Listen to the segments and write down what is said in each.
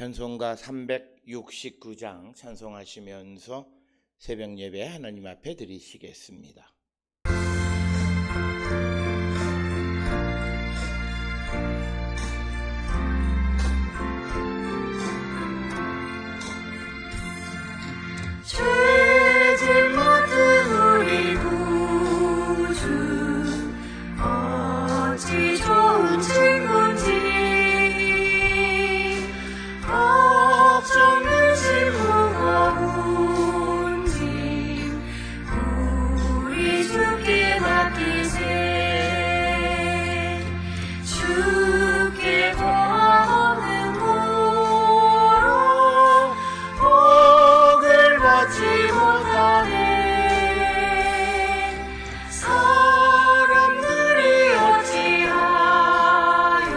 찬송가 369장 찬송하시면서 새벽 예배 하나님 앞에 드리시겠습니다. 죄짐 모든 우리 구주 어찌 좋은 친구인지 걱정 근심 무거운 짐 우리 주께 맡기세 주께 구하는 고로 복을 받지 못하네 사람들이 어찌하여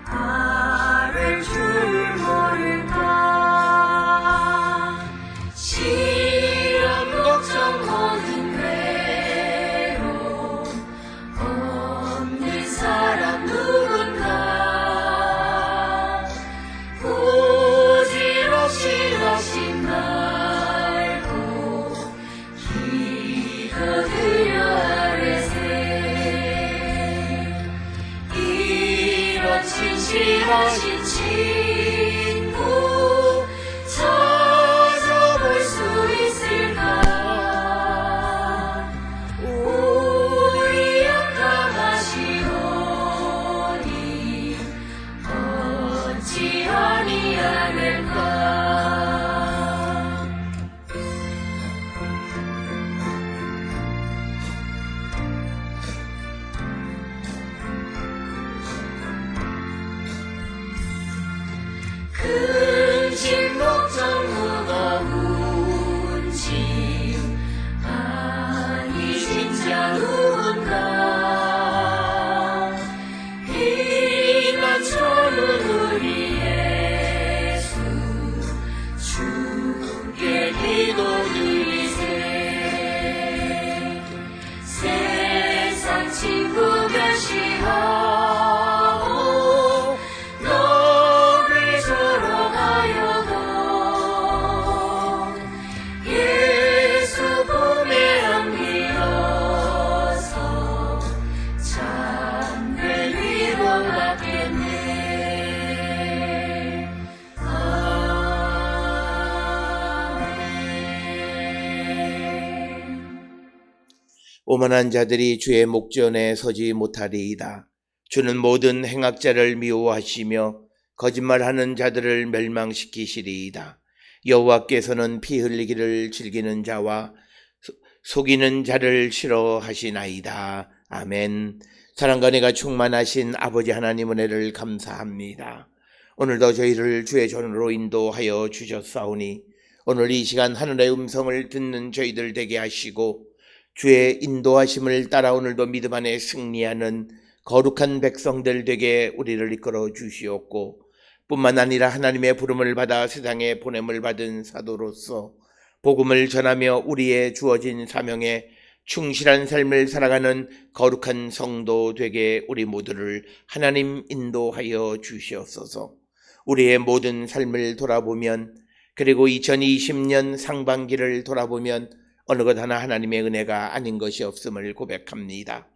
나를 주를 모를까 시험 걱정 모든 외로움 없는 사람 누군가 부질없이 하신 말고 기도드려 아뢰세 이런 진실하신 친구 찾아볼 수 있을까 우리 약함하시오니 어찌 아니하는가 근심 걱정 무거운 짐 아니 진짜 누군가 피난 초는 우리 예수 주께 기도드리세 세상 친구 멸시하고 너를 조롱하여도 예수 품에 안기어서 참된 위로받겠네 아멘. 오만한 자들이 주의 목전에 서지 못하리이다. 주는 모든 행악자를 미워하시며 거짓말하는 자들을 멸망시키시리이다. 여호와께서는 피 흘리기를 즐기는 자와 속이는 자를 싫어하시나이다. 아멘. 사랑과 은혜가 충만하신 아버지 하나님 은혜를 감사합니다. 오늘도 저희를 주의 전으로 인도하여 주셨사오니 오늘 이 시간 하늘의 음성을 듣는 저희들 되게 하시고 주의 인도하심을 따라 오늘도 믿음 안에 승리하는 거룩한 백성들 되게 우리를 이끌어 주시옵고 뿐만 아니라 하나님의 부름을 받아 세상에 보냄을 받은 사도로서 복음을 전하며 우리의 주어진 사명에 충실한 삶을 살아가는 거룩한 성도 되게 우리 모두를 하나님 인도하여 주시옵소서. 우리의 모든 삶을 돌아보면 그리고 2020년 상반기를 돌아보면 어느 것 하나 하나님의 은혜가 아닌 것이 없음을 고백합니다.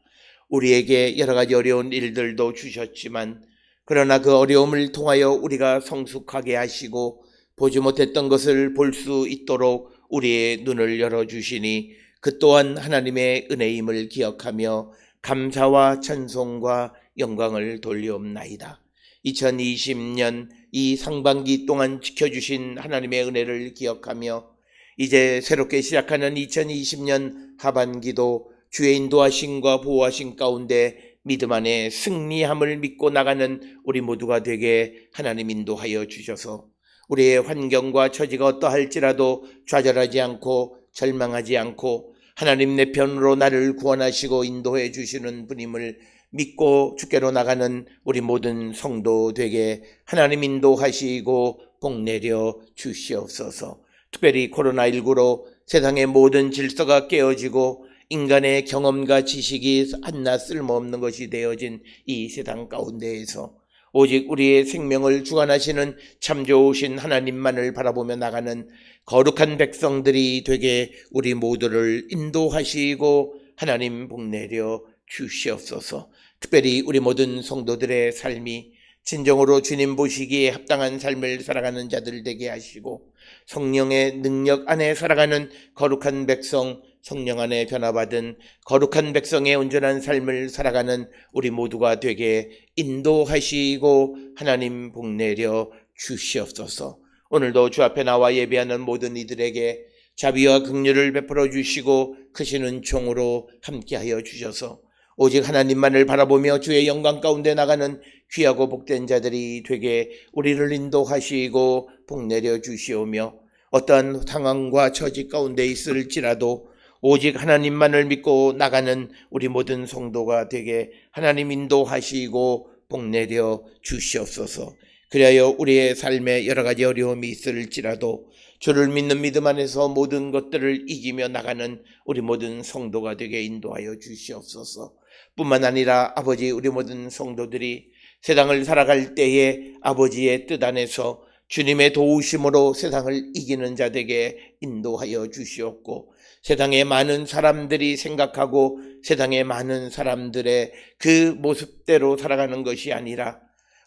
우리에게 여러 가지 어려운 일들도 주셨지만 그러나 그 어려움을 통하여 우리가 성숙하게 하시고 보지 못했던 것을 볼 수 있도록 우리의 눈을 열어주시니 그 또한 하나님의 은혜임을 기억하며 감사와 찬송과 영광을 돌리옵나이다. 2020년 이 상반기 동안 지켜주신 하나님의 은혜를 기억하며 이제 새롭게 시작하는 2020년 하반기도 주의 인도하심과 보호하심 가운데 믿음 안에 승리함을 믿고 나가는 우리 모두가 되게 하나님 인도하여 주셔서 우리의 환경과 처지가 어떠할지라도 좌절하지 않고 절망하지 않고 하나님 내 편으로 나를 구원하시고 인도해 주시는 분임을 믿고 주께로 나가는 우리 모든 성도 되게 하나님 인도하시고 복내려 주시옵소서. 특별히 코로나19로 세상의 모든 질서가 깨어지고 인간의 경험과 지식이 한낱 쓸모없는 것이 되어진 이 세상 가운데에서 오직 우리의 생명을 주관하시는 참 좋으신 하나님만을 바라보며 나가는 거룩한 백성들이 되게 우리 모두를 인도하시고 하나님 복내려 주시옵소서. 특별히 우리 모든 성도들의 삶이 진정으로 주님 보시기에 합당한 삶을 살아가는 자들 되게 하시고 성령의 능력 안에 살아가는 거룩한 백성, 성령 안에 변화받은 거룩한 백성의 온전한 삶을 살아가는 우리 모두가 되게 인도하시고 하나님 복내려 주시옵소서. 오늘도 주 앞에 나와 예배하는 모든 이들에게 자비와 긍휼을 베풀어 주시고 크신 은총으로 함께하여 주셔서 오직 하나님만을 바라보며 주의 영광 가운데 나가는 귀하고 복된 자들이 되게 우리를 인도하시고 복내려 주시오며 어떠한 상황과 처지 가운데 있을지라도 오직 하나님만을 믿고 나가는 우리 모든 성도가 되게 하나님 인도하시고 복내려 주시옵소서. 그리하여 우리의 삶에 여러 가지 어려움이 있을지라도 주를 믿는 믿음 안에서 모든 것들을 이기며 나가는 우리 모든 성도가 되게 인도하여 주시옵소서. 뿐만 아니라 아버지, 우리 모든 성도들이 세상을 살아갈 때에 아버지의 뜻 안에서 주님의 도우심으로 세상을 이기는 자 되게 인도하여 주시옵고 세상의 많은 사람들이 생각하고 세상의 많은 사람들의 그 모습대로 살아가는 것이 아니라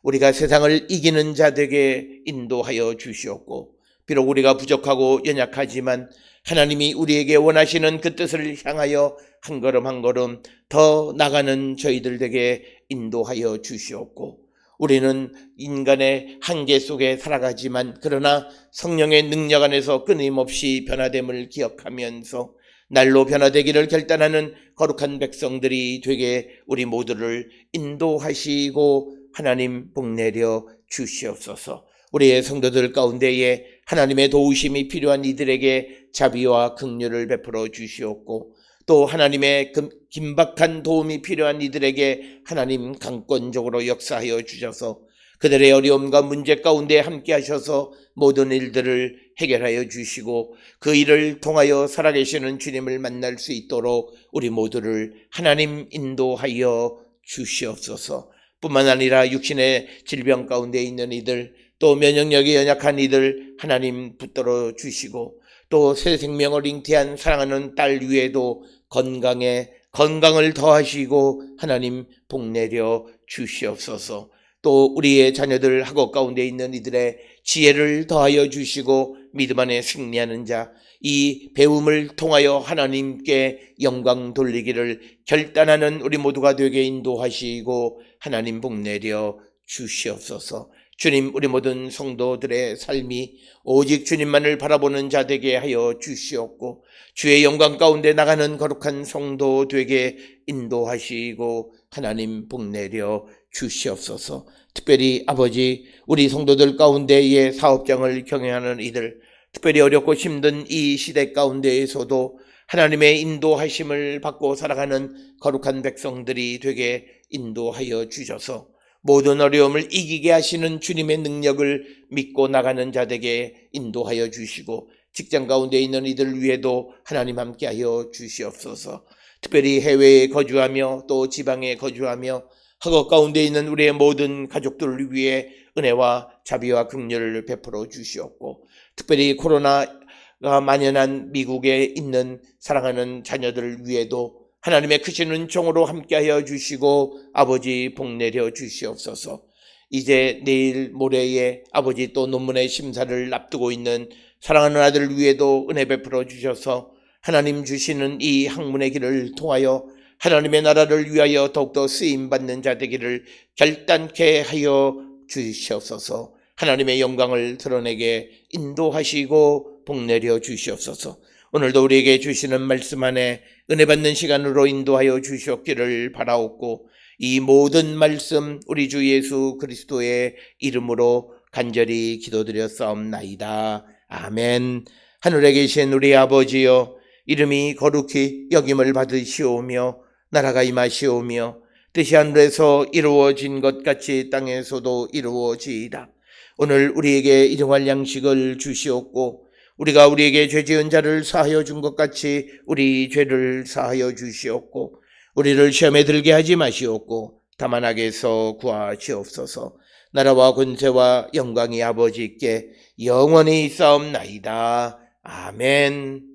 우리가 세상을 이기는 자 되게 인도하여 주시옵고 비록 우리가 부족하고 연약하지만 하나님이 우리에게 원하시는 그 뜻을 향하여 한 걸음 한 걸음 더 나가는 저희들 되게 인도하여 주시옵고 우리는 인간의 한계 속에 살아가지만 그러나 성령의 능력 안에서 끊임없이 변화됨을 기억하면서 날로 변화되기를 결단하는 거룩한 백성들이 되게 우리 모두를 인도하시고 하나님 복내려 주시옵소서. 우리의 성도들 가운데에 하나님의 도우심이 필요한 이들에게 자비와 긍휼을 베풀어 주시옵고 또 하나님의 긴박한 도움이 필요한 이들에게 하나님 강권적으로 역사하여 주셔서 그들의 어려움과 문제 가운데 함께 하셔서 모든 일들을 해결하여 주시고 그 일을 통하여 살아계시는 주님을 만날 수 있도록 우리 모두를 하나님 인도하여 주시옵소서. 뿐만 아니라 육신의 질병 가운데 있는 이들 또 면역력이 연약한 이들 하나님 붙들어 주시고 또 새 생명을 잉태한 사랑하는 딸 위에도 건강을 더하시고 하나님 복내려 주시옵소서. 또 우리의 자녀들 학업 가운데 있는 이들의 지혜를 더하여 주시고 믿음 안에 승리하는 자, 이 배움을 통하여 하나님께 영광 돌리기를 결단하는 우리 모두가 되게 인도하시고 하나님 복내려 주시옵소서. 주님, 우리 모든 성도들의 삶이 오직 주님만을 바라보는 자 되게 하여 주시옵고 주의 영광 가운데 나가는 거룩한 성도 되게 인도하시고 하나님 복내려 주시옵소서. 특별히 아버지, 우리 성도들 가운데의 사업장을 경영하는 이들, 특별히 어렵고 힘든 이 시대 가운데에서도 하나님의 인도하심을 받고 살아가는 거룩한 백성들이 되게 인도하여 주셔서 모든 어려움을 이기게 하시는 주님의 능력을 믿고 나가는 자들에게 인도하여 주시고 직장 가운데 있는 이들 위에도 하나님 함께하여 주시옵소서. 특별히 해외에 거주하며 또 지방에 거주하며 학업 가운데 있는 우리의 모든 가족들을 위해 은혜와 자비와 긍휼을 베풀어 주시옵고 특별히 코로나가 만연한 미국에 있는 사랑하는 자녀들을 위해도 하나님의 크신 은총으로 함께하여 주시고 아버지 복내려 주시옵소서. 이제 내일 모레에 아버지 또 논문의 심사를 앞두고 있는 사랑하는 아들을 위해도 은혜 베풀어 주셔서 하나님 주시는 이 학문의 길을 통하여 하나님의 나라를 위하여 더욱더 쓰임받는 자 되기를 결단케 하여 주시옵소서. 하나님의 영광을 드러내게 인도하시고 복내려 주시옵소서. 오늘도 우리에게 주시는 말씀 안에 은혜 받는 시간으로 인도하여 주시옵기를 바라옵고 이 모든 말씀 우리 주 예수 그리스도의 이름으로 간절히 기도드렸사옵나이다. 아멘. 하늘에 계신 우리 아버지여, 이름이 거룩히 여김을 받으시오며 나라가 임하시오며 뜻이 하늘에서 이루어진 것 같이 땅에서도 이루어지이다. 오늘 우리에게 일용할 양식을 주시옵고 우리가 우리에게 죄 지은 자를 사하여 준 것 같이 우리 죄를 사하여 주시옵고 우리를 시험에 들게 하지 마시옵고 다만 악에서 구하시옵소서. 나라와 권세와 영광이 아버지께 영원히 있사옵나이다. 아멘.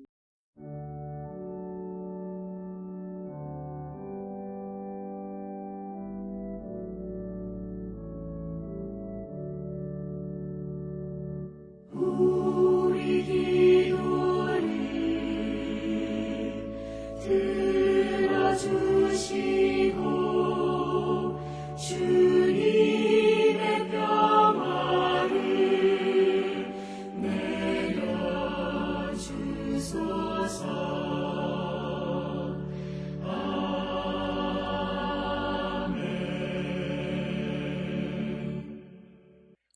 우리 기도를 들어주시고 주님의 평화를 내려주소서.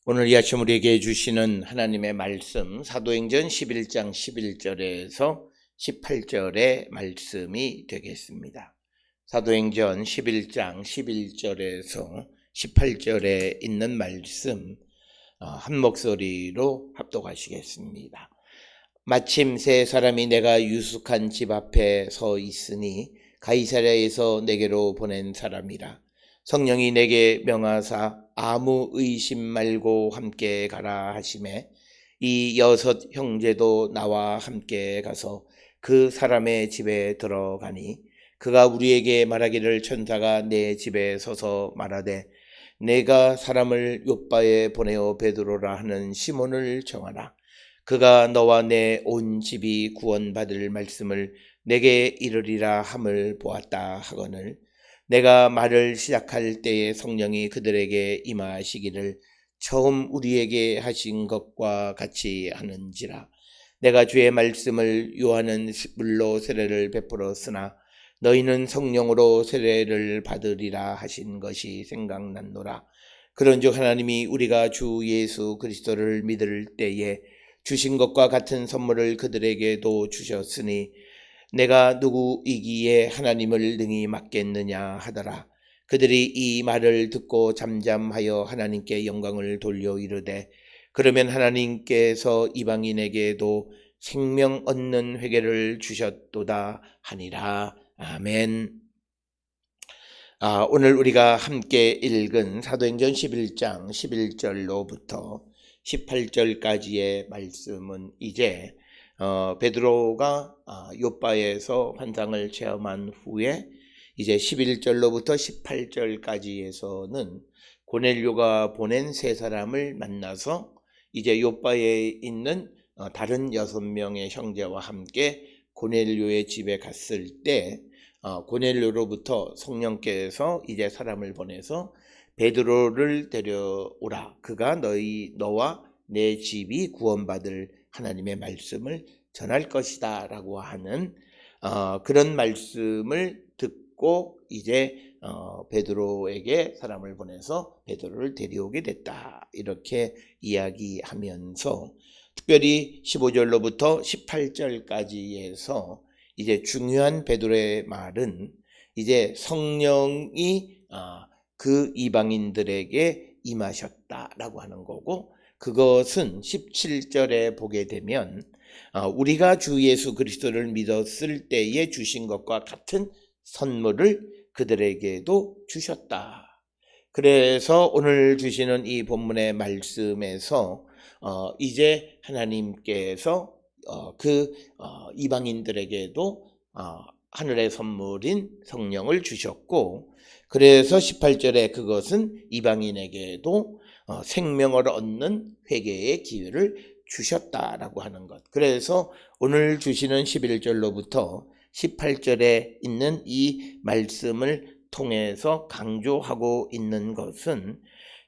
오늘 이 아침 우리에게 주시는 하나님의 말씀, 사도행전 11장 11절에서 18절의 말씀이 되겠습니다. 사도행전 11장 11절에서 18절에 있는 말씀 한 목소리로 합독하시겠습니다. 마침 세 사람이 내가 유숙한 집 앞에 서 있으니 가이사랴에서 내게로 보낸 사람이라. 성령이 내게 명하사 아무 의심 말고 함께 가라 하시매 이 6 형제도 나와 함께 가서 그 사람의 집에 들어가니 그가 우리에게 말하기를 천사가 내 집에 서서 말하되 내가 사람을 욥바에 보내어 베드로라 하는 시몬을 정하라. 그가 너와 내 온 집이 구원받을 말씀을 내게 이르리라 함을 보았다 하거늘 내가 말을 시작할 때에 성령이 그들에게 임하시기를 처음 우리에게 하신 것과 같이 하는지라. 내가 주의 말씀을 요하는 물로 세례를 베풀었으나 너희는 성령으로 세례를 받으리라 하신 것이 생각났노라. 그런즉 하나님이 우리가 주 예수 그리스도를 믿을 때에 주신 것과 같은 선물을 그들에게도 주셨으니 내가 누구이기에 하나님을 능히 맡겠느냐 하더라. 그들이 이 말을 듣고 잠잠하여 하나님께 영광을 돌려 이르되 그러면 하나님께서 이방인에게도 생명 얻는 회개를 주셨도다 하니라. 아멘. 오늘 우리가 함께 읽은 사도행전 11장 11절로부터 18절까지의 말씀은 이제 베드로가 욥바에서 환상을 체험한 후에 이제 11절로부터 18절까지에서는 고넬료가 보낸 세 사람을 만나서 이제 욥바에 있는 다른 6명의 형제와 함께 고넬료의 집에 갔을 때 고넬료로부터 성령께서 이제 사람을 보내서 베드로를 데려오라. 그가 너와 내 집이 구원받을 하나님의 말씀을 전할 것이다 라고 하는 그런 말씀을 듣고 이제 베드로에게 사람을 보내서 베드로를 데려오게 됐다 이렇게 이야기하면서 특별히 15절로부터 18절까지에서 이제 중요한 베드로의 말은 이제 성령이 그 이방인들에게 임하셨다라고 하는 거고 그것은 17절에 보게 되면 우리가 주 예수 그리스도를 믿었을 때에 주신 것과 같은 선물을 그들에게도 주셨다. 그래서 오늘 주시는 이 본문의 말씀에서 이제 하나님께서 그 이방인들에게도 하늘의 선물인 성령을 주셨고 그래서 18절에 그것은 이방인에게도 생명을 얻는 회개의 기회를 주셨다라고 하는 것. 그래서 오늘 주시는 11절로부터 18절에 있는 이 말씀을 통해서 강조하고 있는 것은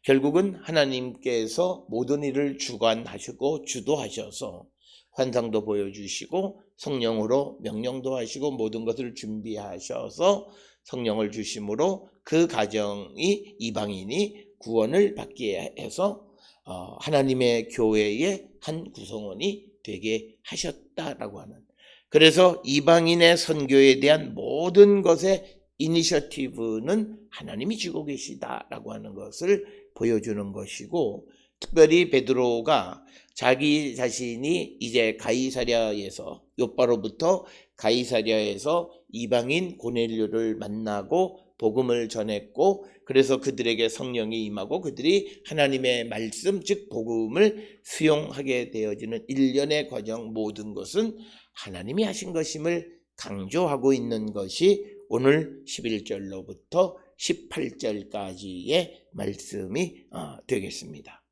결국은 하나님께서 모든 일을 주관하시고 주도하셔서 환상도 보여주시고 성령으로 명령도 하시고 모든 것을 준비하셔서 성령을 주심으로 그 가정이 이방인이 구원을 받게 해서 하나님의 교회의 한 구성원이 되게 하셨다라고 하는 그래서 이방인의 선교에 대한 모든 것의 이니셔티브는 하나님이 쥐고 계시다라고 하는 것을 보여주는 것이고 특별히 베드로가 자기 자신이 이제 가이사랴에서 욥바로부터 가이사랴에서 이방인 고넬료를 만나고 복음을 전했고 그래서 그들에게 성령이 임하고 그들이 하나님의 말씀 즉 복음을 수용하게 되어지는 일련의 과정 모든 것은 하나님이 하신 것임을 강조하고 있는 것이 오늘 11절로부터 18절까지의 말씀이 되겠습니다.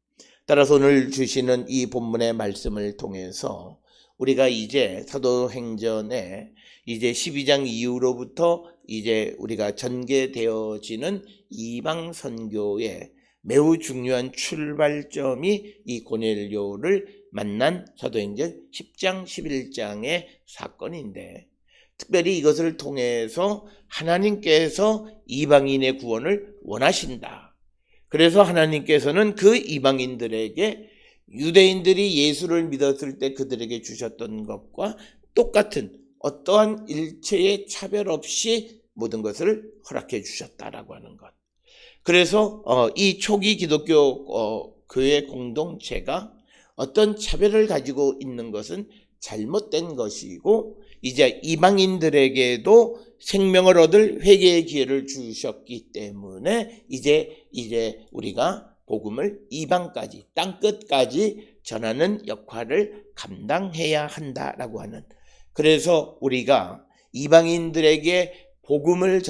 따라서 오늘 주시는 이 본문의 말씀을 통해서 우리가 이제 사도행전에 이제 12장 이후로부터 이제 우리가 전개되어지는 이방 선교의 매우 중요한 출발점이 이 고넬료를 만난 사도행전 10장 11장의 사건인데 특별히 이것을 통해서 하나님께서 이방인의 구원을 원하신다. 그래서 하나님께서는 그 이방인들에게 유대인들이 예수를 믿었을 때 그들에게 주셨던 것과 똑같은 어떠한 일체의 차별 없이 모든 것을 허락해 주셨다라고 하는 것. 그래서 이 초기 기독교 교회 공동체가 어떤 차별을 가지고 있는 것은 잘못된 것이고 이제 이방인들에게도 생명을 얻을 회개의 기회를 주셨기 때문에 이제 우리가 복음을 이방까지 땅끝까지 전하는 역할을 감당해야 한다라고 하는 그래서 우리가 이방인들에게 복음을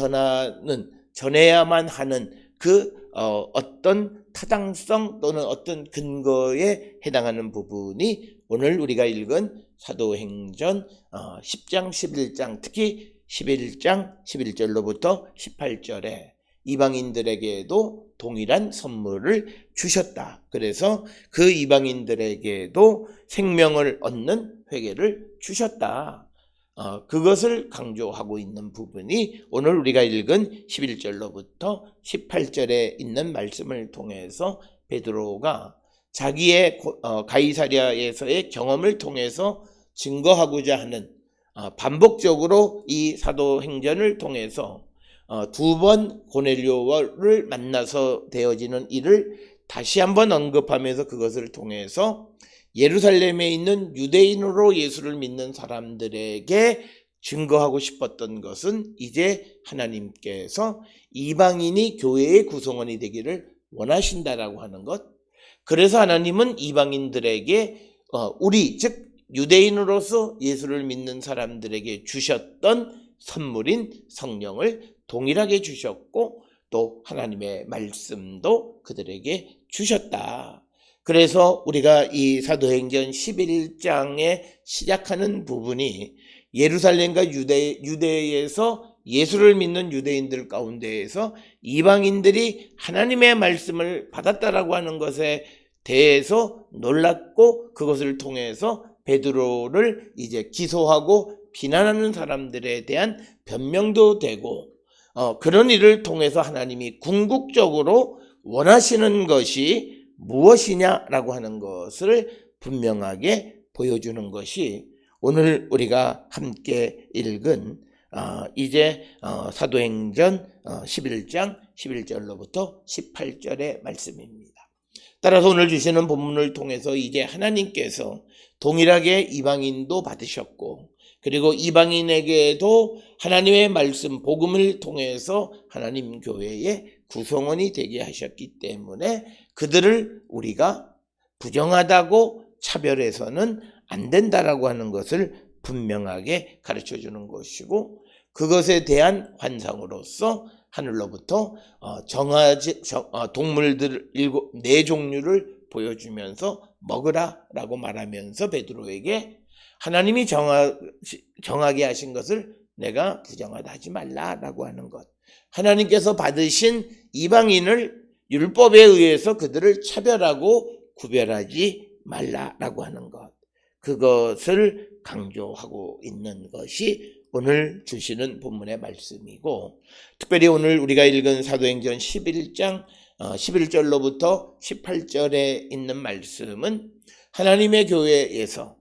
전해야만 하는 그 어떤 타당성 또는 어떤 근거에 해당하는 부분이 오늘 우리가 읽은 사도행전 10장 11장 특히 11장 11절로부터 18절에 이방인들에게도 동일한 선물을 주셨다. 그래서 그 이방인들에게도 생명을 얻는 회개를 주셨다. 그것을 강조하고 있는 부분이 오늘 우리가 읽은 11절로부터 18절에 있는 말씀을 통해서 베드로가 자기의 가이사랴에서의 경험을 통해서 증거하고자 하는 반복적으로 이 사도행전을 통해서 두 번 고넬료를 만나서 되어지는 일을 다시 한번 언급하면서 그것을 통해서 예루살렘에 있는 유대인으로 예수를 믿는 사람들에게 증거하고 싶었던 것은 이제 하나님께서 이방인이 교회의 구성원이 되기를 원하신다라고 하는 것. 그래서 하나님은 이방인들에게 우리 즉 유대인으로서 예수를 믿는 사람들에게 주셨던 선물인 성령을 동일하게 주셨고 또 하나님의 말씀도 그들에게 주셨다. 그래서 우리가 이 사도행전 11장에 시작하는 부분이 예루살렘과 유대에서 예수를 믿는 유대인들 가운데에서 이방인들이 하나님의 말씀을 받았다라고 하는 것에 대해서 놀랐고 그것을 통해서 베드로를 이제 기소하고 비난하는 사람들에 대한 변명도 되고 그런 일을 통해서 하나님이 궁극적으로 원하시는 것이 무엇이냐라고 하는 것을 분명하게 보여주는 것이 오늘 우리가 함께 읽은 이제 사도행전 11장 11절로부터 18절의 말씀입니다. 따라서 오늘 주시는 본문을 통해서 이제 하나님께서 동일하게 이방인도 받으셨고 그리고 이방인에게도 하나님의 말씀 복음을 통해서 하나님 교회의 구성원이 되게 하셨기 때문에 그들을 우리가 부정하다고 차별해서는 안 된다라고 하는 것을 분명하게 가르쳐 주는 것이고 그것에 대한 환상으로서 하늘로부터 동물들 4종류를 보여주면서 먹으라라고 말하면서 베드로에게 하나님이 정하게 하신 것을 내가 부정하다 하지 말라라고 하는 것. 하나님께서 받으신 이방인을 율법에 의해서 그들을 차별하고 구별하지 말라라고 하는 것. 그것을 강조하고 있는 것이 오늘 주시는 본문의 말씀이고 특별히 오늘 우리가 읽은 사도행전 11장 11절로부터 18절에 있는 말씀은 하나님의 교회에서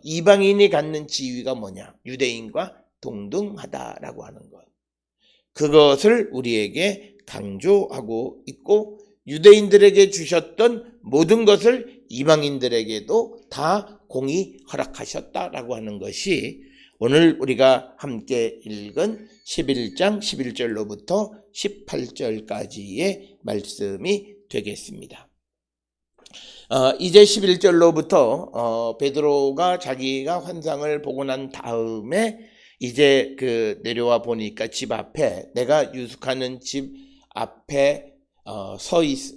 이방인이 갖는 지위가 뭐냐? 유대인과 동등하다라고 하는 것. 그것을 우리에게 강조하고 있고 유대인들에게 주셨던 모든 것을 이방인들에게도 다 공히 허락하셨다라고 하는 것이 오늘 우리가 함께 읽은 11장 11절로부터 18절까지의 말씀이 되겠습니다. 이제 11절로부터 베드로가 자기가 환상을 보고 난 다음에 이제 내려와 보니까 집 앞에, 내가 유숙하는 집 앞에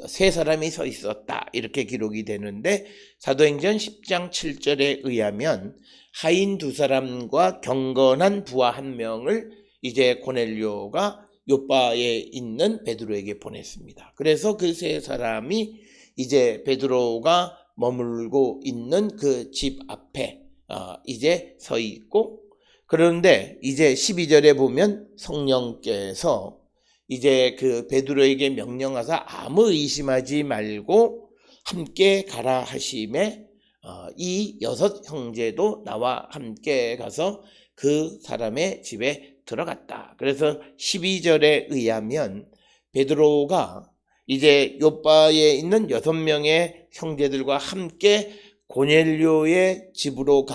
세 사람이 서 있었다, 이렇게 기록이 되는데, 사도행전 10장 7절에 의하면 하인 2사람과 경건한 부하 1명을 이제 고넬료가 요빠에 있는 베드로에게 보냈습니다. 그래서 그 3사람이 이제 베드로가 머물고 있는 그 집 앞에 이제 서 있고, 그런데 이제 12절에 보면 성령께서 이제 그 베드로에게 명령하사 아무 의심하지 말고 함께 가라 하심에 이 6 형제도 나와 함께 가서 그 사람의 집에 들어갔다. 그래서 12절에 의하면 베드로가 이제 요빠에 있는 6명의 형제들과 함께 고넬료의 집으로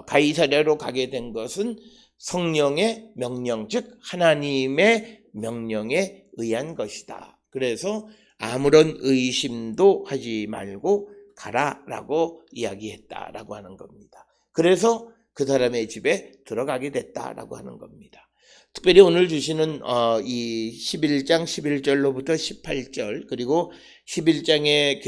가이사랴로 가게 된 것은 성령의 명령, 즉 하나님의 명령에 의한 것이다. 그래서 아무런 의심도 하지 말고 가라라고 이야기했다라고 하는 겁니다. 그래서 그 사람의 집에 들어가게 됐다라고 하는 겁니다. 특별히 오늘 주시는 이 11장 11절로부터 18절, 그리고 11장의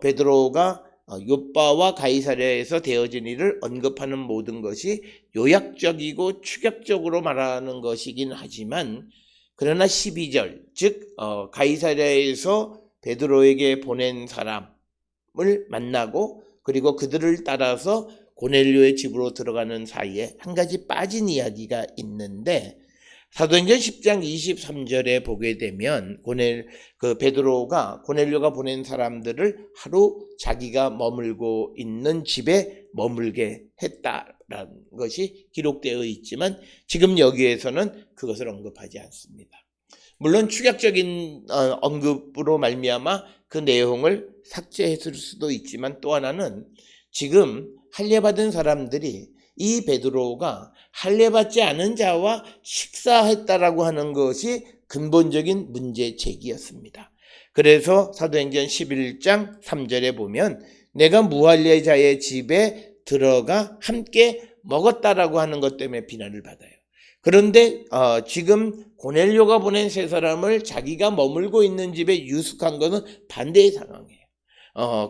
베드로가 요빠와 가이사랴에서 되어진 일을 언급하는 모든 것이 요약적이고 축약적으로 말하는 것이긴 하지만, 그러나 12절, 즉 가이사랴에서 베드로에게 보낸 사람을 만나고 그리고 그들을 따라서 고넬료의 집으로 들어가는 사이에 한 가지 빠진 이야기가 있는데, 사도행전 10장 23절에 보게 되면 베드로가 고넬료가 보낸 사람들을 하루 자기가 머물고 있는 집에 머물게 했다라는 것이 기록되어 있지만, 지금 여기에서는 그것을 언급하지 않습니다. 물론 축약적인 언급으로 말미암아 그 내용을 삭제했을 수도 있지만, 또 하나는 지금 할례받은 사람들이 이 베드로가 할례받지 않은 자와 식사했다라고 하는 것이 근본적인 문제 제기였습니다. 그래서 사도행전 11장 3절에 보면 내가 무할례자의 집에 들어가 함께 먹었다라고 하는 것 때문에 비난을 받아요. 그런데 지금 고넬료가 보낸 3사람을 자기가 머물고 있는 집에 유숙한 것은 반대의 상황이에요.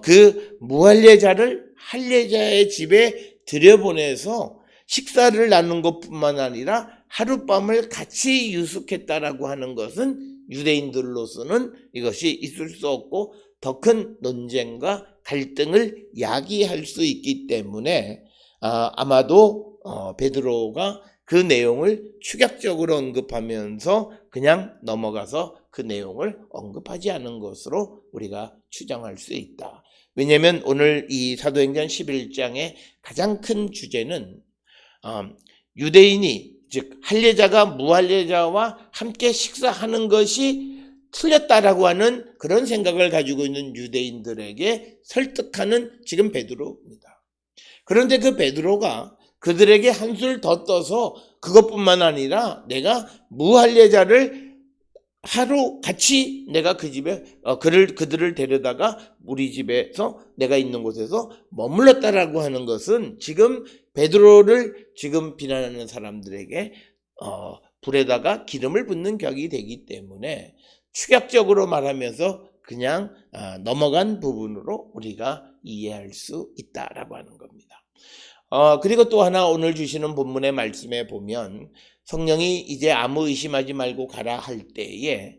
그 무할례자를 할례자의 집에 들여보내서 식사를 나눈 것뿐만 아니라 하룻밤을 같이 유숙했다라고 하는 것은 유대인들로서는 이것이 있을 수 없고 더 큰 논쟁과 갈등을 야기할 수 있기 때문에 아마도 베드로가 그 내용을 축약적으로 언급하면서 그냥 넘어가서 그 내용을 언급하지 않은 것으로 우리가 추정할 수 있다. 왜냐하면 오늘 이 사도행전 11장의 가장 큰 주제는 유대인이, 즉 할례자가 무할례자와 함께 식사하는 것이 틀렸다라고 하는 그런 생각을 가지고 있는 유대인들에게 설득하는 지금 베드로입니다. 그런데 그 베드로가 그들에게 한술 더 떠서 그것뿐만 아니라 내가 무할례자를 하루 같이 내가 그 집에 그들을 데려다가 우리 집에서 내가 있는 곳에서 머물렀다라고 하는 것은 지금 베드로를 지금 비난하는 사람들에게 불에다가 기름을 붓는 격이 되기 때문에 축약적으로 말하면서 그냥 넘어간 부분으로 우리가 이해할 수 있다라고 하는 겁니다. 그리고 또 하나 오늘 주시는 본문의 말씀에 보면 성령이 이제 아무 의심하지 말고 가라 할 때에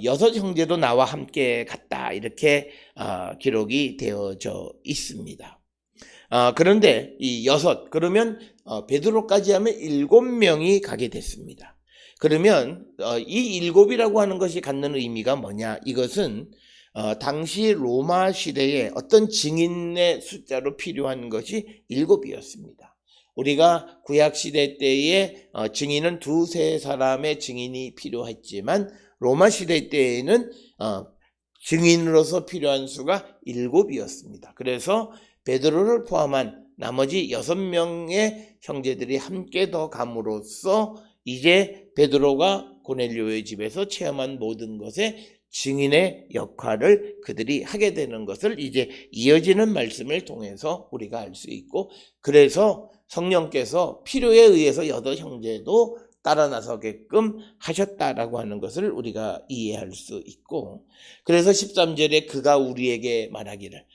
6 형제도 나와 함께 갔다, 이렇게 기록이 되어져 있습니다. 그런데 이 6, 그러면 베드로까지 하면 7명이 가게 됐습니다. 그러면 이 7이라고 하는 것이 갖는 의미가 뭐냐? 이것은 당시 로마 시대에 어떤 증인의 숫자로 필요한 것이 7이었습니다. 우리가 구약시대 때에 증인은 2-3사람의 증인이 필요했지만 로마 시대 때에는 증인으로서 필요한 수가 7이었습니다. 그래서 베드로를 포함한 나머지 6명의 형제들이 함께 더 감으로써 이제 베드로가 고넬료의 집에서 체험한 모든 것의 증인의 역할을 그들이 하게 되는 것을 이제 이어지는 말씀을 통해서 우리가 알 수 있고, 그래서 성령께서 필요에 의해서 8 형제도 따라 나서게끔 하셨다라고 하는 것을 우리가 이해할 수 있고, 그래서 13절에 그가 우리에게 말하기를,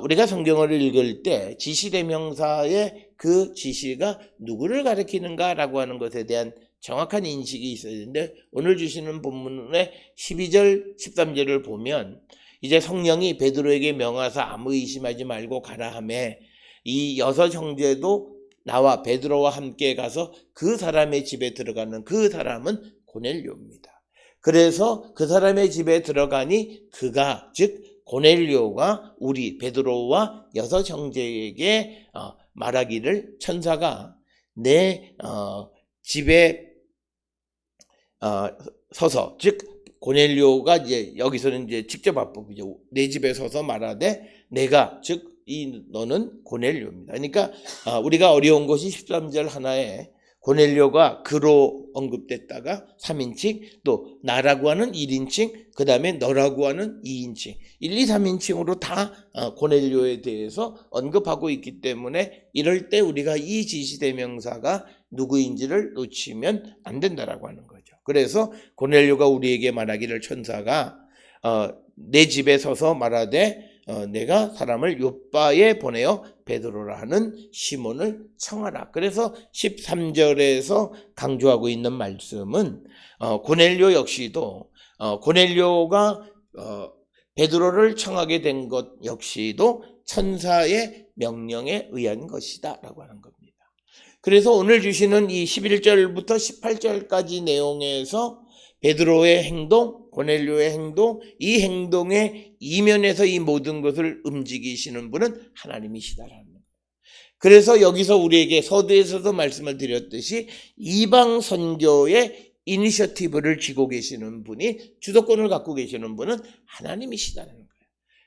우리가 성경을 읽을 때 지시대명사의 그 지시가 누구를 가리키는가라고 하는 것에 대한 정확한 인식이 있어야 되는데, 오늘 주시는 본문의 12절, 13절을 보면 이제 성령이 베드로에게 명하사 아무 의심하지 말고 가라 하매 이 6 형제도 나와 베드로와 함께 가서 그 사람의 집에 들어가는 그 사람은 고넬료입니다. 그래서 그 사람의 집에 들어가니 그가 즉 고넬료가 우리 베드로와 6 형제에게 말하기를, 천사가 내 집에 서서, 즉 고넬료가 이제 여기서는 이제 직접 합법이죠. 내 집에 서서 말하되 내가 즉 너는 고넬료입니다. 그러니까 우리가 어려운 것이 13절 하나에 고넬료가 그로 언급됐다가 3인칭, 또 나라고 하는 1인칭, 그 다음에 너라고 하는 2인칭, 1, 2, 3인칭으로 다 고넬료에 대해서 언급하고 있기 때문에 이럴 때 우리가 이 지시대명사가 누구인지를 놓치면 안 된다라고 하는 거죠. 그래서 고넬료가 우리에게 말하기를, 천사가 내 집에 서서 말하되 내가 사람을 요빠에 보내어 베드로라 하는 시몬을 청하라. 그래서 13절에서 강조하고 있는 말씀은 고넬료 역시도 고넬료가 베드로를 청하게 된 것 역시도 천사의 명령에 의한 것이다 라고 하는 겁니다. 그래서 오늘 주시는 이 11절부터 18절까지 내용에서 베드로의 행동, 고넬료의 행동, 이 행동의 이면에서 이 모든 것을 움직이시는 분은 하나님이시다라는 거예요. 그래서 여기서 우리에게 서두에서도 말씀을 드렸듯이 이방 선교의 이니셔티브를 쥐고 계시는 분이, 주도권을 갖고 계시는 분은 하나님이시다는 거예요.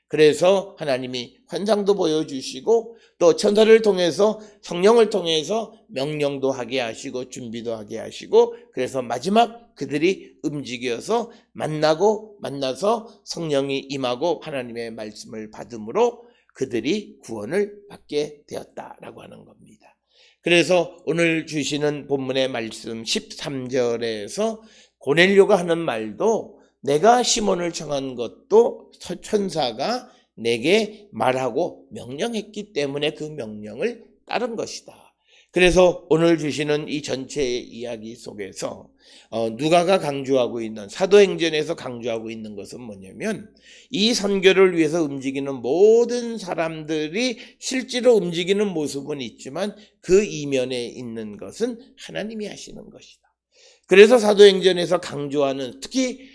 그래서 하나님이 환상도 보여주시고 또 천사를 통해서, 성령을 통해서 명령도 하게 하시고 준비도 하게 하시고, 그래서 마지막 그들이 움직여서 만나서 성령이 임하고 하나님의 말씀을 받음으로 그들이 구원을 받게 되었다라고 하는 겁니다. 그래서 오늘 주시는 본문의 말씀 13절에서 고넬료가 하는 말도, 내가 시몬을 청한 것도 천사가 내게 말하고 명령했기 때문에 그 명령을 따른 것이다. 그래서 오늘 주시는 이 전체의 이야기 속에서 누가가 강조하고 있는, 사도행전에서 강조하고 있는 것은 뭐냐면, 이 선교를 위해서 움직이는 모든 사람들이 실제로 움직이는 모습은 있지만 그 이면에 있는 것은 하나님이 하시는 것이다. 그래서 사도행전에서 강조하는, 특히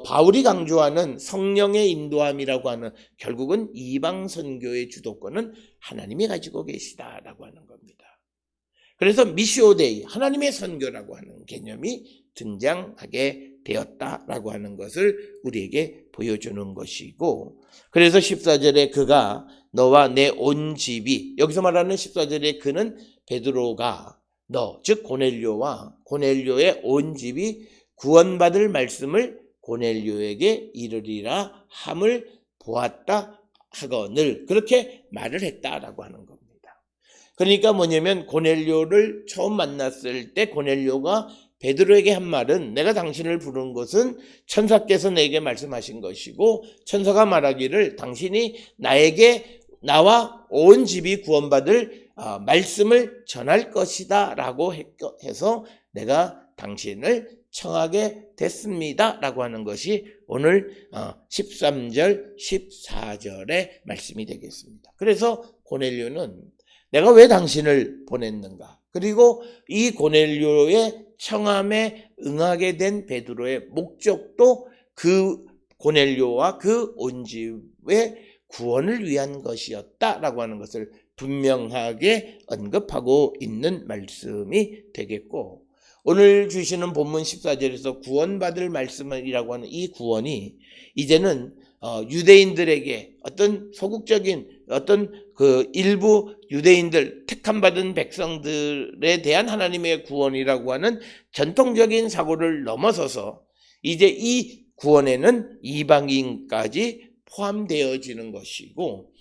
바울이 강조하는 성령의 인도함이라고 하는, 결국은 이방 선교의 주도권은 하나님이 가지고 계시다라고 하는 겁니다. 그래서 미시오데이, 하나님의 선교라고 하는 개념이 등장하게 되었다라고 하는 것을 우리에게 보여주는 것이고, 그래서 14절에 그가 너와 내 온 집이, 여기서 말하는 14절에 그는 베드로가 너, 즉 고넬료와 고넬료의 온 집이 구원받을 말씀을 고넬료에게 이르리라 함을 보았다 하거늘, 그렇게 말을 했다라고 하는 겁니다. 그러니까 뭐냐면, 고넬료를 처음 만났을 때 고넬료가 베드로에게 한 말은, 내가 당신을 부른 것은 천사께서 내게 말씀하신 것이고, 천사가 말하기를 당신이 나와 온 집이 구원받을 말씀을 전할 것이다 라고 해서 내가 당신을 청하게 됐습니다 라고 하는 것이 오늘 13절 14절의 말씀이 되겠습니다. 그래서 고넬료는 내가 왜 당신을 보냈는가, 그리고 이 고넬료의 청함에 응하게 된 베드로의 목적도 그 고넬료와 그 온 집의 구원을 위한 것이었다라고 하는 것을 분명하게 언급하고 있는 말씀이 되겠고, 오늘 주시는 본문 14절에서 구원받을 말씀이라고 하는 이 구원이 이제는 유대인들에게 어떤 소극적인 어떤 그 일부 유대인들 택함 받은 백성들에 대한 하나님의 구원이라고 하는 전통적인 사고를 넘어서서 이제 이 구원에는 이방인까지 포함되어지는 것이고,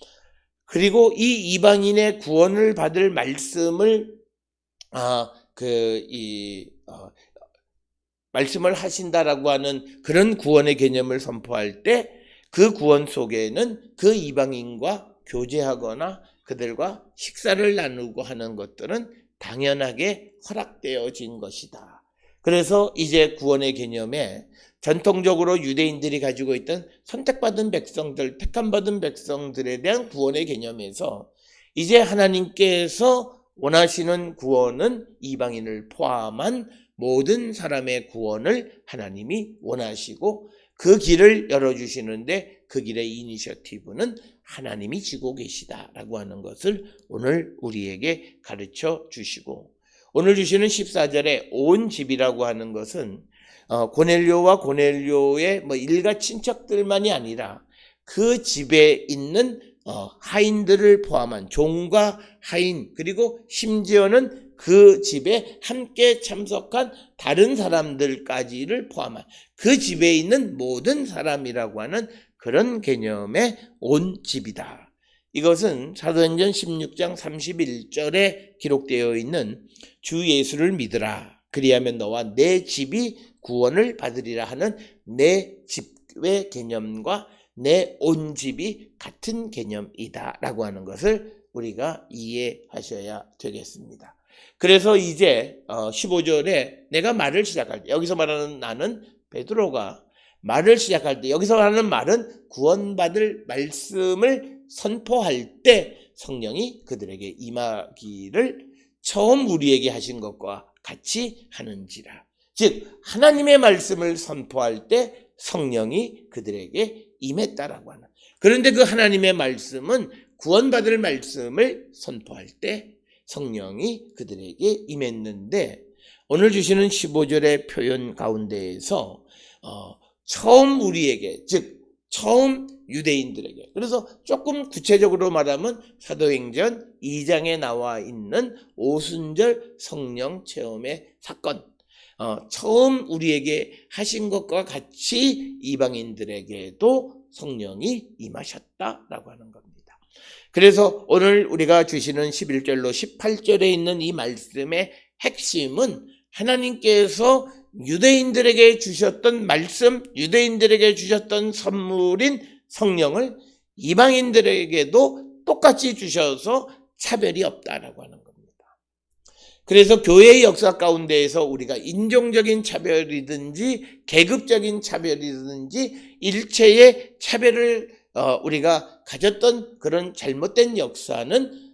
그리고 이 이방인의 구원을 받을 말씀을 말씀을 하신다라고 하는 그런 구원의 개념을 선포할 때 그 구원 속에는 그 이방인과 교제하거나 그들과 식사를 나누고 하는 것들은 당연하게 허락되어진 것이다. 그래서 이제 구원의 개념에 전통적으로 유대인들이 가지고 있던 선택받은 백성들, 택함받은 백성들에 대한 구원의 개념에서 이제 하나님께서 원하시는 구원은 이방인을 포함한 모든 사람의 구원을 하나님이 원하시고 그 길을 열어주시는데 그 길의 이니셔티브는 하나님이 지고 계시다라고 하는 것을 오늘 우리에게 가르쳐 주시고, 오늘 주시는 14절에 온 집이라고 하는 것은 고넬료와 고넬료의 일가 친척들만이 아니라 그 집에 있는 하인들을 포함한 종과 하인, 그리고 심지어는 그 집에 함께 참석한 다른 사람들까지를 포함한 그 집에 있는 모든 사람이라고 하는 그런 개념의 온 집이다. 이것은 사도행전 16장 31절에 기록되어 있는 주 예수를 믿으라 그리하면 너와 내 집이 구원을 받으리라 하는 내 집의 개념과 내 온 집이 같은 개념이다 라고 하는 것을 우리가 이해하셔야 되겠습니다. 그래서 이제 15절에 내가 말을 시작할 때, 여기서 말하는 나는 베드로가 말을 시작할 때, 여기서 하는 말은 구원받을 말씀을 선포할 때 성령이 그들에게 임하기를 처음 우리에게 하신 것과 같이 하는지라. 즉 하나님의 말씀을 선포할 때 성령이 그들에게 임했다라고 하는. 그런데 그 하나님의 말씀은 구원받을 말씀을 선포할 때 성령이 그들에게 임했는데, 오늘 주시는 15절의 표현 가운데에서 처음 우리에게, 즉 처음 유대인들에게, 그래서 조금 구체적으로 말하면 사도행전 2장에 나와 있는 오순절 성령 체험의 사건, 처음 우리에게 하신 것과 같이 이방인들에게도 성령이 임하셨다라고 하는 겁니다. 그래서 오늘 우리가 주시는 11절로 18절에 있는 이 말씀의 핵심은 하나님께서 유대인들에게 주셨던 말씀, 유대인들에게 주셨던 선물인 성령을 이방인들에게도 똑같이 주셔서 차별이 없다라고 하는 겁니다. 그래서 교회의 역사 가운데에서 우리가 인종적인 차별이든지 계급적인 차별이든지 일체의 차별을 우리가 가졌던 그런 잘못된 역사는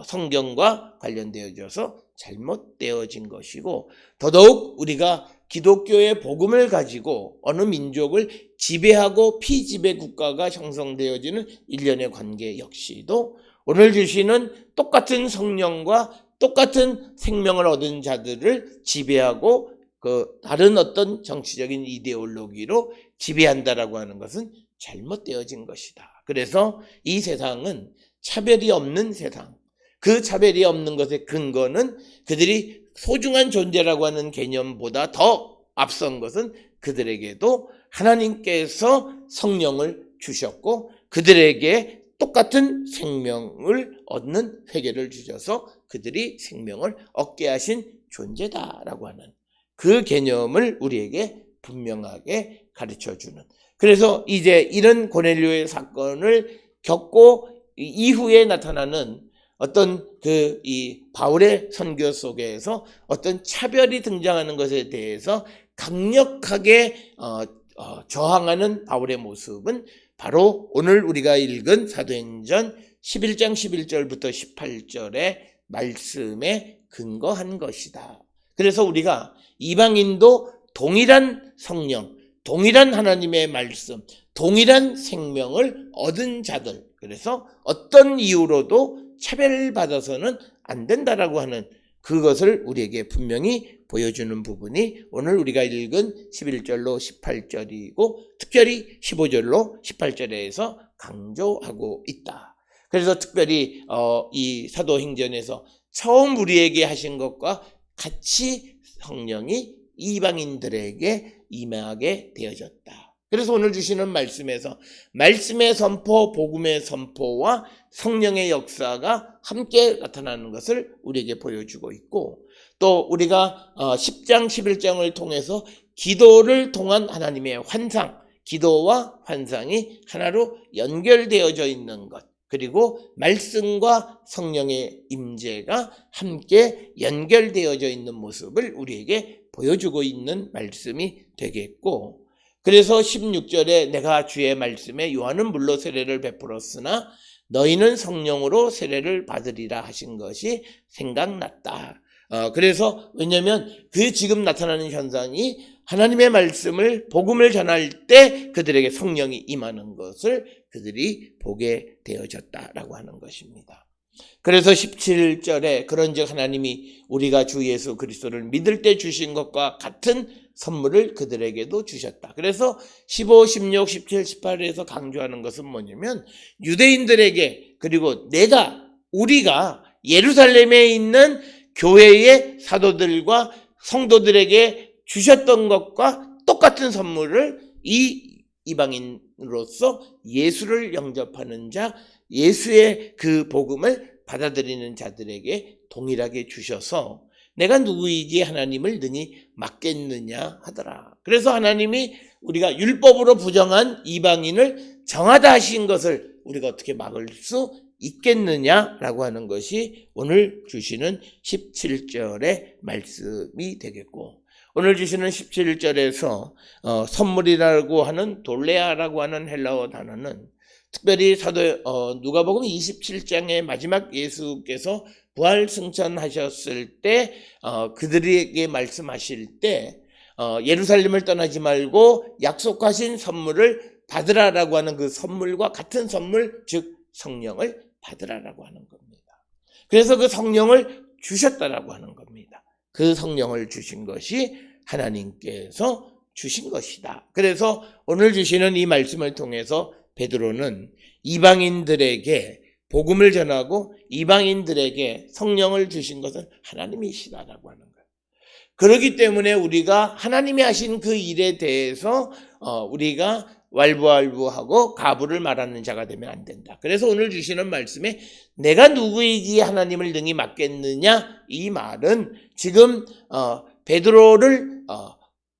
성경과 관련되어져서 잘못되어진 것이고, 더더욱 우리가 기독교의 복음을 가지고 어느 민족을 지배하고 피지배 국가가 형성되어지는 일련의 관계 역시도 오늘 주시는 똑같은 성령과 똑같은 생명을 얻은 자들을 지배하고 그 다른 어떤 정치적인 이데올로기로 지배한다라고 하는 것은 잘못되어진 것이다. 그래서 이 세상은 차별이 없는 세상, 그 차별이 없는 것의 근거는 그들이 소중한 존재라고 하는 개념보다 더 앞선 것은 그들에게도 하나님께서 성령을 주셨고 그들에게 똑같은 생명을 얻는 회개를 주셔서 그들이 생명을 얻게 하신 존재다라고 하는 그 개념을 우리에게 분명하게 가르쳐주는, 그래서 이제 이런 고넬료의 사건을 겪고 이후에 나타나는 어떤 이 바울의 선교 속에서 어떤 차별이 등장하는 것에 대해서 강력하게 저항하는 바울의 모습은 바로 오늘 우리가 읽은 사도행전 11장 11절부터 18절의 말씀에 근거한 것이다. 그래서 우리가 이방인도 동일한 성령, 동일한 하나님의 말씀, 동일한 생명을 얻은 자들, 그래서 어떤 이유로도 차별받아서는 안 된다라고 하는 그것을 우리에게 분명히 보여주는 부분이 오늘 우리가 읽은 11절로 18절이고 특별히 15절로 18절에서 강조하고 있다. 그래서 특별히 이 사도행전에서 처음 우리에게 하신 것과 같이 성령이 이방인들에게 임하게 되어졌다. 그래서 오늘 주시는 말씀에서 말씀의 선포, 복음의 선포와 성령의 역사가 함께 나타나는 것을 우리에게 보여주고 있고, 또 우리가 10장, 11장을 통해서 기도를 통한 하나님의 환상, 기도와 환상이 하나로 연결되어져 있는 것, 그리고 말씀과 성령의 임재가 함께 연결되어져 있는 모습을 우리에게 보여주고 있는 말씀이 되겠고, 그래서 16절에 내가 주의 말씀에 요한은 물로 세례를 베풀었으나 너희는 성령으로 세례를 받으리라 하신 것이 생각났다. 그래서 왜냐하면 그 지금 나타나는 현상이 하나님의 말씀을 복음을 전할 때 그들에게 성령이 임하는 것을 그들이 보게 되어졌다라고 하는 것입니다. 그래서 17절에 그런즉 하나님이 우리가 주 예수 그리스도를 믿을 때 주신 것과 같은 선물을 그들에게도 주셨다. 그래서 15, 16, 17, 18에서 강조하는 것은 뭐냐면 유대인들에게 그리고 우리가 예루살렘에 있는 교회의 사도들과 성도들에게 주셨던 것과 똑같은 선물을 이 이방인으로서 예수를 영접하는 자, 예수의 그 복음을 받아들이는 자들에게 동일하게 주셔서 내가 누구이기에 하나님을 능히 막겠느냐 하더라. 그래서 하나님이 우리가 율법으로 부정한 이방인을 정하다 하신 것을 우리가 어떻게 막을 수 있겠느냐라고 하는 것이 오늘 주시는 17절의 말씀이 되겠고, 오늘 주시는 17절에서 선물이라고 하는 돌레아라고 하는 헬라어 단어는 특별히 누가복음 27장의 마지막 예수께서 부활 승천하셨을 때 그들에게 말씀하실 때 예루살렘을 떠나지 말고 약속하신 선물을 받으라라고 하는 그 선물과 같은 선물, 즉 성령을 받으라라고 하는 겁니다. 그래서 그 성령을 주셨다라고 하는 겁니다. 그 성령을 주신 것이 하나님께서 주신 것이다. 그래서 오늘 주시는 이 말씀을 통해서 베드로는 이방인들에게 복음을 전하고 이방인들에게 성령을 주신 것은 하나님이시다라고 하는 거예요. 그렇기 때문에 우리가 하나님이 하신 그 일에 대해서 우리가 왈부왈부하고 가부를 말하는 자가 되면 안 된다. 그래서 오늘 주시는 말씀에 내가 누구이기에 하나님을 능히 막겠느냐, 이 말은 지금 베드로를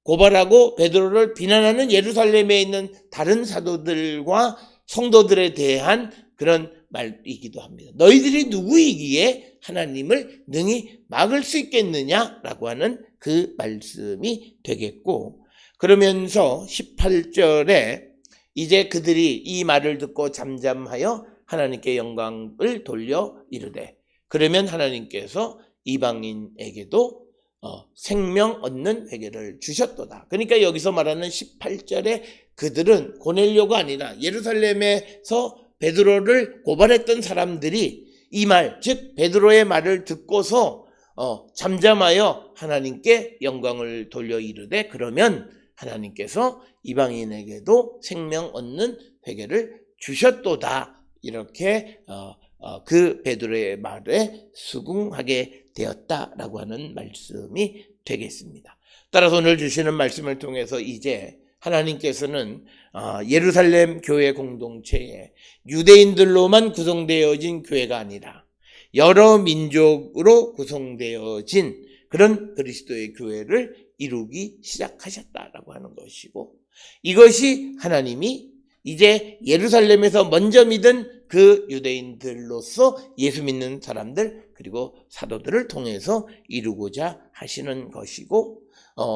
고발하고 베드로를 비난하는 예루살렘에 있는 다른 사도들과 성도들에 대한 그런 말이기도 합니다. 너희들이 누구이기에 하나님을 능히 막을 수 있겠느냐라고 하는 그 말씀이 되겠고, 그러면서 18절에 이제 그들이 이 말을 듣고 잠잠하여 하나님께 영광을 돌려 이르되 그러면 하나님께서 이방인에게도 생명 얻는 회개를 주셨도다. 그러니까 여기서 말하는 18절에 그들은 고넬료가 아니라 예루살렘에서 베드로를 고발했던 사람들이 이 말, 즉 베드로의 말을 듣고서 잠잠하여 하나님께 영광을 돌려 이르되 그러면 하나님께서 이방인에게도 생명 얻는 회개를 주셨도다. 이렇게 그 베드로의 말에 수긍하게 되었다라고 하는 말씀이 되겠습니다. 따라서 오늘 주시는 말씀을 통해서 이제 하나님께서는 예루살렘 교회 공동체에 유대인들로만 구성되어진 교회가 아니라 여러 민족으로 구성되어진 그런 그리스도의 교회를 이루기 시작하셨다라고 하는 것이고, 이것이 하나님이 이제 예루살렘에서 먼저 믿은 그 유대인들로서 예수 믿는 사람들 그리고 사도들을 통해서 이루고자 하시는 것이고,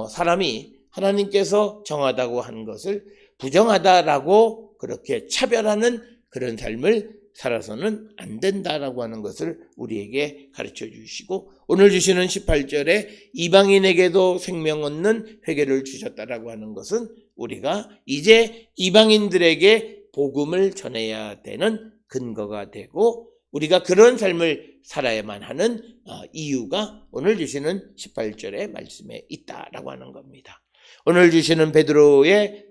사람이 하나님께서 정하다고 한 것을 부정하다라고 그렇게 차별하는 그런 삶을 살아서는 안 된다라고 하는 것을 우리에게 가르쳐 주시고, 오늘 주시는 18절에 이방인에게도 생명 얻는 회개를 주셨다라고 하는 것은 우리가 이제 이방인들에게 복음을 전해야 되는 근거가 되고 우리가 그런 삶을 살아야만 하는 이유가 오늘 주시는 18절의 말씀에 있다라고 하는 겁니다. 오늘 주시는 베드로의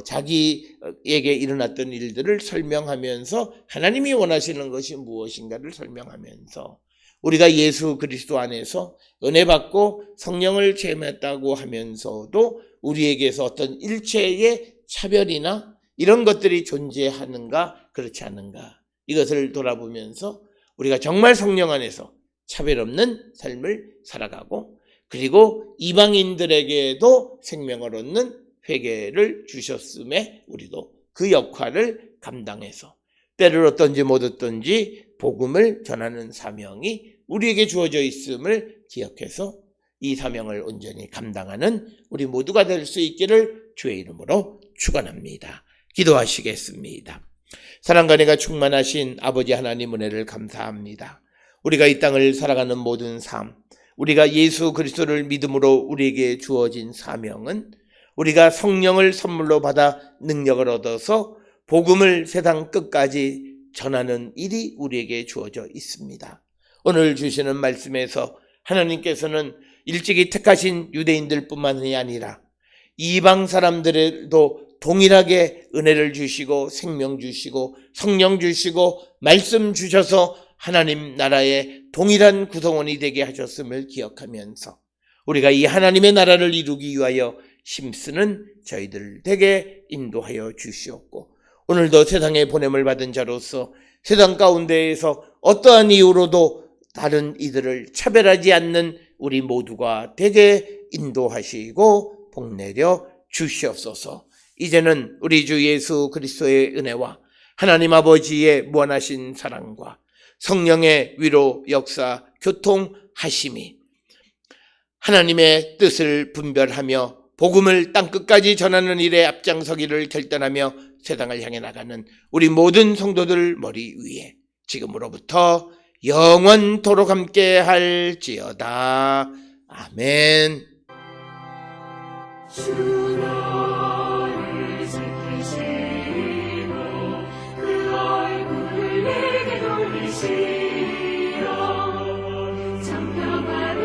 자기에게 일어났던 일들을 설명하면서 하나님이 원하시는 것이 무엇인가를 설명하면서 우리가 예수 그리스도 안에서 은혜 받고 성령을 체험했다고 하면서도 우리에게서 어떤 일체의 차별이나 이런 것들이 존재하는가 그렇지 않은가 이것을 돌아보면서 우리가 정말 성령 안에서 차별 없는 삶을 살아가고 그리고 이방인들에게도 생명을 얻는 회개를 주셨음에 우리도 그 역할을 감당해서 때를 얻든지 못 얻든지 복음을 전하는 사명이 우리에게 주어져 있음을 기억해서 이 사명을 온전히 감당하는 우리 모두가 될 수 있기를 주의 이름으로 축원합니다. 기도하시겠습니다. 사랑과 은혜가 충만하신 아버지 하나님 은혜를 감사합니다. 우리가 이 땅을 살아가는 모든 삶, 우리가 예수 그리스도를 믿음으로 우리에게 주어진 사명은 우리가 성령을 선물로 받아 능력을 얻어서 복음을 세상 끝까지 전하는 일이 우리에게 주어져 있습니다. 오늘 주시는 말씀에서 하나님께서는 일찍이 택하신 유대인들뿐만이 아니라 이방 사람들에도 동일하게 은혜를 주시고 생명 주시고 성령 주시고 말씀 주셔서 하나님 나라의 동일한 구성원이 되게 하셨음을 기억하면서 우리가 이 하나님의 나라를 이루기 위하여 힘쓰는 저희들 되게 인도하여 주시옵고 오늘도 세상에 보냄을 받은 자로서 세상 가운데에서 어떠한 이유로도 다른 이들을 차별하지 않는 우리 모두가 되게 인도하시고 복내려 주시옵소서. 이제는 우리 주 예수 그리스도의 은혜와 하나님 아버지의 무한하신 사랑과 성령의 위로 역사 교통하심이 하나님의 뜻을 분별하며 복음을 땅끝까지 전하는 일에 앞장서기를 결단하며 세상을 향해 나가는 우리 모든 성도들 머리 위에 지금으로부터 영원토록 함께 할지어다. 아멘. 주 너를 지키시고 그 얼굴을 내게 돌리시어 정평화를